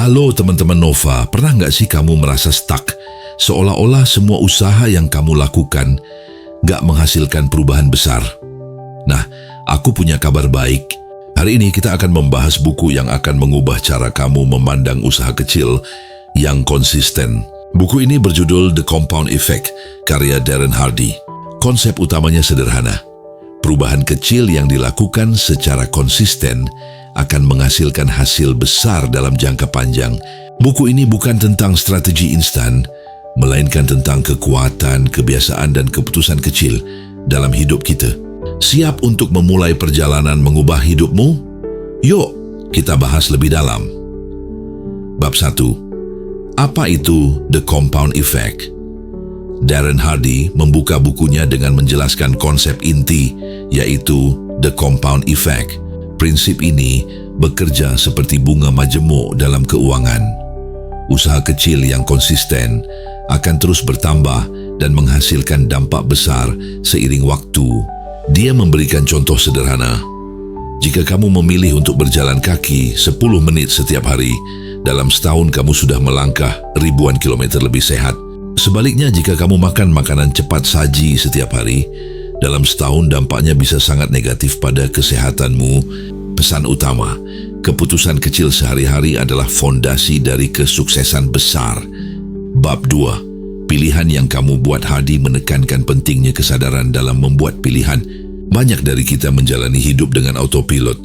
Halo teman-teman Nova, pernah nggak sih kamu merasa stuck? Seolah-olah semua usaha yang kamu lakukan nggak menghasilkan perubahan besar. Nah, aku punya kabar baik. Hari ini kita akan membahas buku yang akan mengubah cara kamu memandang usaha kecil yang konsisten. Buku ini berjudul The Compound Effect, karya Darren Hardy. Konsep utamanya sederhana. Perubahan kecil yang dilakukan secara konsisten akan menghasilkan hasil besar dalam jangka panjang. Buku ini bukan tentang strategi instan, melainkan tentang kekuatan, kebiasaan, dan keputusan kecil dalam hidup kita. Siap untuk memulai perjalanan mengubah hidupmu? Yuk, kita bahas lebih dalam. Bab 1. Apa itu The Compound Effect? Darren Hardy membuka bukunya dengan menjelaskan konsep inti, yaitu The Compound Effect. Prinsip ini bekerja seperti bunga majemuk dalam keuangan. Usaha kecil yang konsisten akan terus bertambah dan menghasilkan dampak besar seiring waktu. Dia memberikan contoh sederhana. Jika kamu memilih untuk berjalan kaki 10 menit setiap hari, dalam setahun kamu sudah melangkah ribuan kilometer lebih sehat. Sebaliknya, jika kamu makan makanan cepat saji setiap hari, dalam setahun dampaknya bisa sangat negatif pada kesehatanmu. Pesan utama, keputusan kecil sehari-hari adalah fondasi dari kesuksesan besar. Bab 2. Pilihan yang kamu buat. Hardy menekankan pentingnya kesadaran dalam membuat pilihan. Banyak dari kita menjalani hidup dengan autopilot,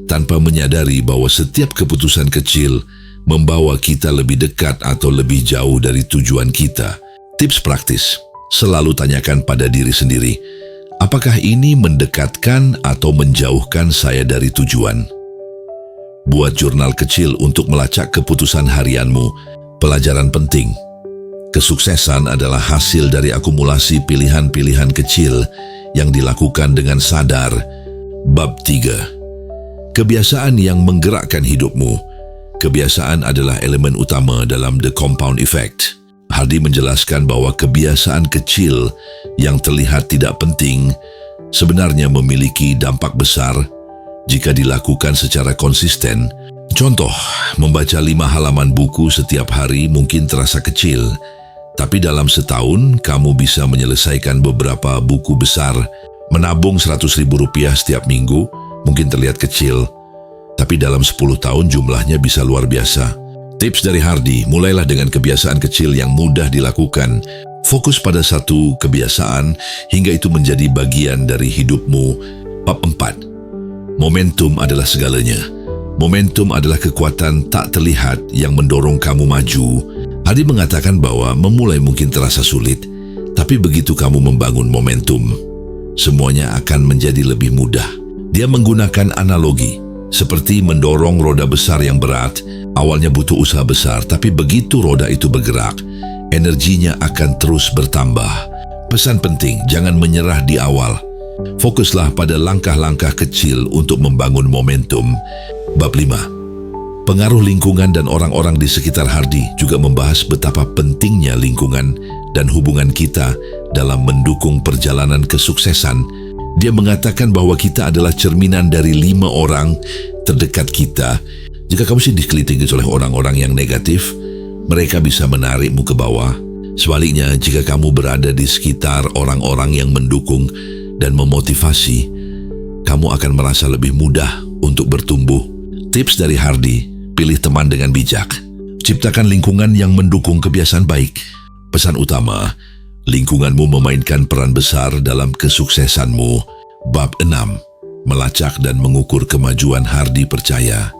tanpa menyadari bahwa setiap keputusan kecil membawa kita lebih dekat atau lebih jauh dari tujuan kita. Tips praktis, selalu tanyakan pada diri sendiri, apakah ini mendekatkan atau menjauhkan saya dari tujuan? Buat jurnal kecil untuk melacak keputusan harianmu. Pelajaran penting. Kesuksesan adalah hasil dari akumulasi pilihan-pilihan kecil yang dilakukan dengan sadar. Bab 3. Kebiasaan yang menggerakkan hidupmu. Kebiasaan adalah elemen utama dalam The Compound Effect. Hardy menjelaskan bahwa kebiasaan kecil yang terlihat tidak penting sebenarnya memiliki dampak besar jika dilakukan secara konsisten. Contoh, membaca 5 halaman buku setiap hari mungkin terasa kecil, tapi dalam setahun kamu bisa menyelesaikan beberapa buku besar. Menabung Rp100.000 setiap minggu mungkin terlihat kecil, tapi dalam 10 tahun jumlahnya bisa luar biasa. Tips dari Hardy, mulailah dengan kebiasaan kecil yang mudah dilakukan. Fokus pada satu kebiasaan hingga itu menjadi bagian dari hidupmu. Bab 4. Momentum adalah segalanya. Momentum adalah kekuatan tak terlihat yang mendorong kamu maju. Hardy mengatakan bahwa memulai mungkin terasa sulit, tapi begitu kamu membangun momentum, semuanya akan menjadi lebih mudah. Dia menggunakan analogi, seperti mendorong roda besar yang berat. Awalnya butuh usaha besar, tapi begitu roda itu bergerak, energinya akan terus bertambah. Pesan penting, jangan menyerah di awal. Fokuslah pada langkah-langkah kecil untuk membangun momentum. Bab 5. Pengaruh lingkungan dan orang-orang di sekitar. Hardy juga membahas betapa pentingnya lingkungan dan hubungan kita dalam mendukung perjalanan kesuksesan. Dia mengatakan bahwa kita adalah cerminan dari 5 orang terdekat kita. Jika kamu dikelilingi oleh orang-orang yang negatif, mereka bisa menarikmu ke bawah. Sebaliknya, jika kamu berada di sekitar orang-orang yang mendukung dan memotivasi, kamu akan merasa lebih mudah untuk bertumbuh. Tips dari Hardy, pilih teman dengan bijak. Ciptakan lingkungan yang mendukung kebiasaan baik. Pesan utama, lingkunganmu memainkan peran besar dalam kesuksesanmu. Bab 6. Melacak dan mengukur kemajuan. Hardy percaya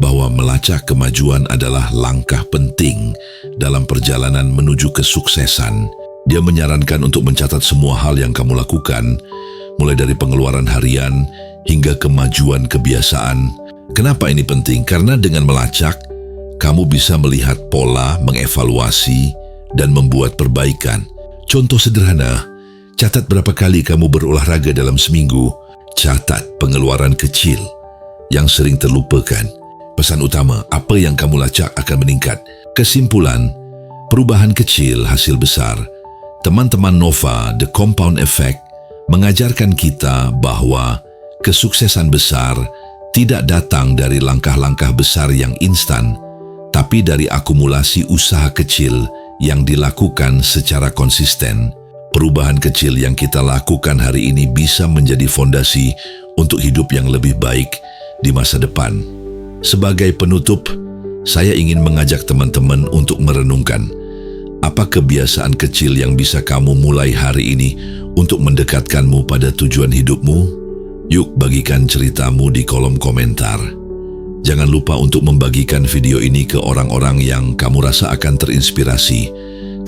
bahwa melacak kemajuan adalah langkah penting dalam perjalanan menuju kesuksesan. Dia menyarankan untuk mencatat semua hal yang kamu lakukan, mulai dari pengeluaran harian hingga kemajuan kebiasaan. Kenapa ini penting? Karena dengan melacak, kamu bisa melihat pola, mengevaluasi, dan membuat perbaikan. Contoh sederhana, catat berapa kali kamu berolahraga dalam seminggu. Catat pengeluaran kecil yang sering terlupakan. Pesan utama, apa yang kamu lacak akan meningkat. Kesimpulan, perubahan kecil hasil besar. Teman-teman Nova, The Compound Effect mengajarkan kita bahwa kesuksesan besar tidak datang dari langkah-langkah besar yang instan, Tapi dari akumulasi usaha kecil yang dilakukan secara konsisten, perubahan kecil yang kita lakukan hari ini bisa menjadi fondasi untuk hidup yang lebih baik di masa depan. Sebagai penutup, saya ingin mengajak teman-teman untuk merenungkan apa kebiasaan kecil yang bisa kamu mulai hari ini untuk mendekatkanmu pada tujuan hidupmu. Yuk bagikan ceritamu di kolom komentar. Jangan lupa untuk membagikan video ini ke orang-orang yang kamu rasa akan terinspirasi,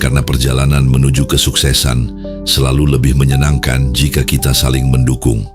karena perjalanan menuju kesuksesan selalu lebih menyenangkan jika kita saling mendukung.